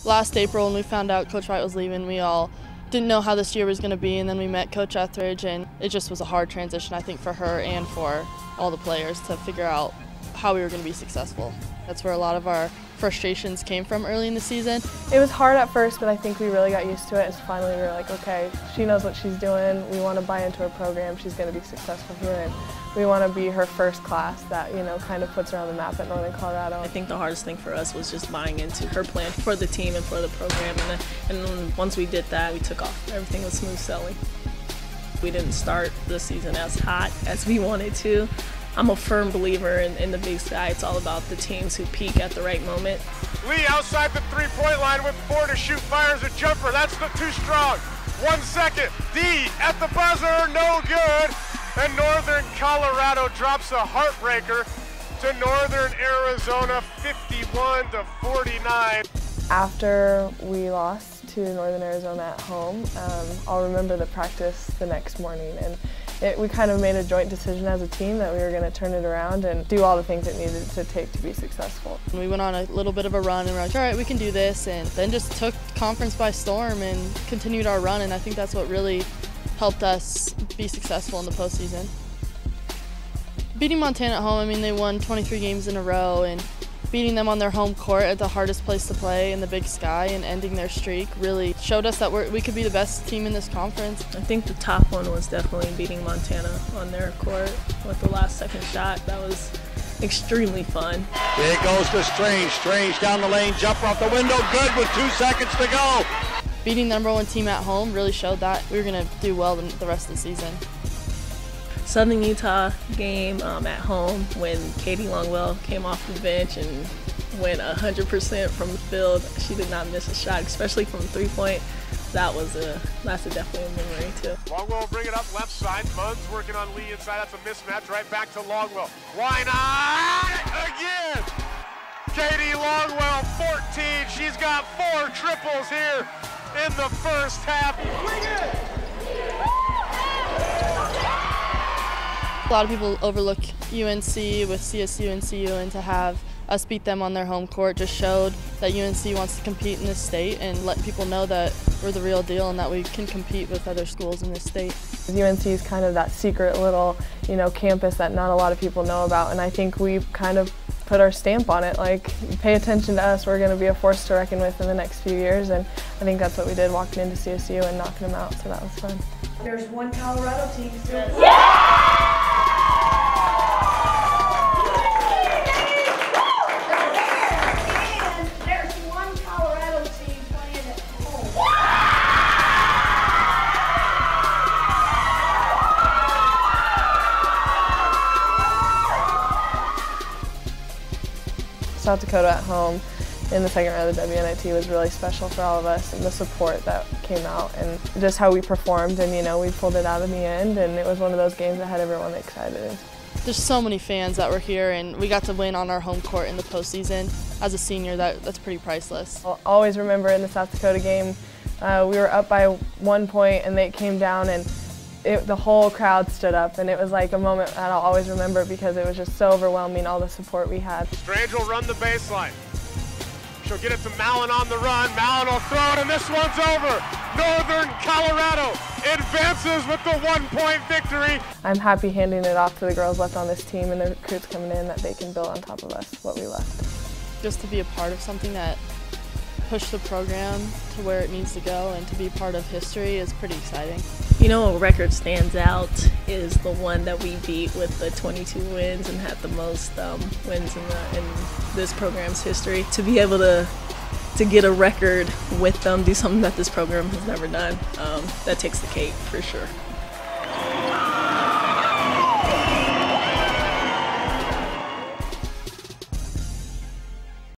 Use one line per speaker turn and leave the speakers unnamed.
Last April when we found out Coach White was leaving, we all didn't know how this year was going to be, and then we met Coach Etheridge, and it just was a hard transition, I think, for her and for all the players to figure out how we were going to be successful. That's where a lot of our frustrations came from early in the season.
It was hard at first, but I think we really got used to it. As finally we were like, okay, she knows what she's doing. We want to buy into her program. She's going to be successful here, and we want to be her first class that, you know, kind of puts her on the map at Northern Colorado.
I think the hardest thing for us was just buying into her plan for the team and for the program, and then once we did that, we took off. Everything was smooth sailing. We didn't start the season as hot as we wanted to. I'm a firm believer in the Big Sky. It's all about the teams who peak at the right moment.
Lee outside the three-point line with 4 to shoot, fires a jumper. That's too strong. 1 second. D at the buzzer, no good. And Northern Colorado drops a heartbreaker to Northern Arizona, 51-49.
After we lost to Northern Arizona at home, I'll remember the practice the next morning, and we kind of made a joint decision as a team that we were going to turn it around and do all the things it needed to take to be successful.
We went on a little bit of a run and we're like, all right, we can do this, and then just took conference by storm and continued our run, and I think that's what really helped us be successful in the postseason. Beating Montana at home, I mean, they won 23 games in a row, and beating them on their home court at the hardest place to play in the Big Sky and ending their streak really showed us that we could be the best team in this conference.
I think the top one was definitely beating Montana on their court with the last second shot. That was extremely fun.
It goes to Strange. Strange down the lane, jumper off the window, good with 2 seconds to go.
Beating the #1 team at home really showed that we were going to do well the rest of the season.
Southern Utah game at home when Katie Longwell came off the bench and went 100% from the field. She did not miss a shot, especially from three-point. That's definitely a memory too.
Longwell will bring it up left side. Munn's working on Lee inside. That's a mismatch. Right back to Longwell. Why not? Again! Katie Longwell, 14. She's got 4 triples here in the first half. Bring it!
A lot of people overlook UNC with CSU and CU, and to have us beat them on their home court just showed that UNC wants to compete in this state and let people know that we're the real deal and that we can compete with other schools in this state.
UNC is kind of that secret little, you know, campus that not a lot of people know about, and I think we've kind of put our stamp on it. Like, pay attention to us, we're going to be a force to reckon with in the next few years, and I think that's what we did walking into CSU and knocking them out, so that was fun.
There's one Colorado team still.
Yeah!
South Dakota at home in the second round of the WNIT was really special for all of us, and the support that came out and just how we performed, and you know, we pulled it out in the end, and it was one of those games that had everyone excited.
There's so many fans that were here, and we got to win on our home court in the postseason. As a senior, that's pretty priceless.
I'll always remember in the South Dakota game, we were up by 1 point and they came down, and the whole crowd stood up, and it was like a moment that I'll always remember because it was just so overwhelming, all the support we had.
Strange will run the baseline. She'll get it to Mallon on the run. Mallon will throw it, and this one's over. Northern Colorado advances with the 1-point victory.
I'm happy handing it off to the girls left on this team and the recruits coming in that they can build on top of us, what we left.
Just to be a part of something that pushed the program to where it needs to go and to be part of history is pretty exciting.
You know, what record stands out is the one that we beat with the 22 wins and had the most wins in this program's history. To be able to get a record with them, do something that this program has never done, that takes the cake for sure.